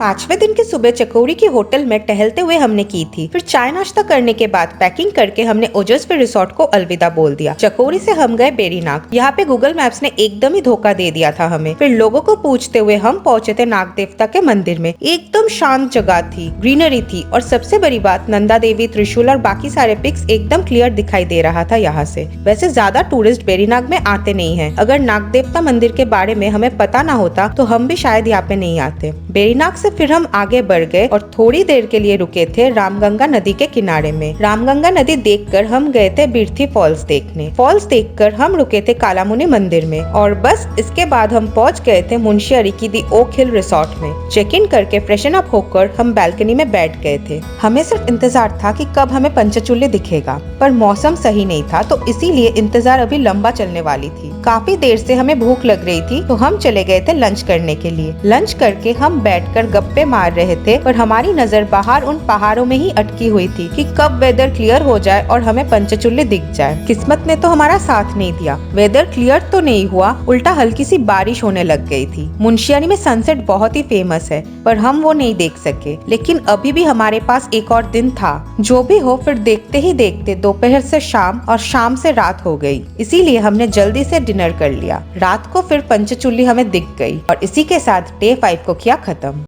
5वें दिन की सुबह चकोरी की होटल में टहलते हुए हमने की थी। फिर चाय नाश्ता करने के बाद पैकिंग करके हमने ओजस्वी रिसोर्ट को अलविदा बोल दिया। चकोरी से हम गए बेरीनाग। यहाँ पे गूगल मैप्स ने एकदम ही धोखा दे दिया था हमें। फिर लोगों को पूछते हुए हम पहुँचे थे नाग देवता के मंदिर में। एकदम शांत जगह थी, ग्रीनरी थी और सबसे बड़ी बात नंदा देवी, त्रिशूल और बाकी सारे पिक्स एकदम क्लियर दिखाई दे रहा था यहाँ से। वैसे ज्यादा टूरिस्ट बेरीनाग में आते नहीं है। अगर नाग देवता मंदिर के बारे में हमें पता ना होता तो हम भी शायद यहाँ पे नहीं आते। बेरीनाग से फिर हम आगे बढ़ गए और थोड़ी देर के लिए रुके थे रामगंगा नदी के किनारे में। रामगंगा नदी देखकर हम गए थे बिरथी फॉल्स देखने। फॉल्स देखकर हम रुके थे कालामुनि मंदिर में और बस इसके बाद हम पहुंच गए थे मुंशियारी की दी ओक हिल रिसोर्ट में। चेक इन करके फ्रेशन अप होकर हम बैल्कनी में बैठ गए थे। हमें सिर्फ इंतजार था कि कब हमें पंचचूल्य दिखेगा, पर मौसम सही नहीं था तो इसीलिए इंतजार अभी लंबा चलने वाली थी। काफी देर से हमें भूख लग रही थी तो हम चले गए थे लंच करने के लिए। लंच करके हम बैठकर गप्पे मार रहे थे पर हमारी नजर बाहर उन पहाड़ों में ही अटकी हुई थी कि कब वेदर क्लियर हो जाए और हमें पंचचूल्य दिख जाए। किस्मत ने तो हमारा साथ नहीं दिया। वेदर क्लियर तो नहीं हुआ, उल्टा हल्की सी बारिश होने लग गई थी। मुंशियारी में सनसेट बहुत ही फेमस है पर हम वो नहीं देख सके। लेकिन अभी भी हमारे पास एक और दिन था। जो भी हो, फिर देखते ही देखते दोपहर से शाम और शाम से रात हो गई। इसीलिए हमने जल्दी से डिनर कर लिया। रात को फिर पंचचूल्य हमें दिख गई और इसी के साथ डे 5 को किया खत्म।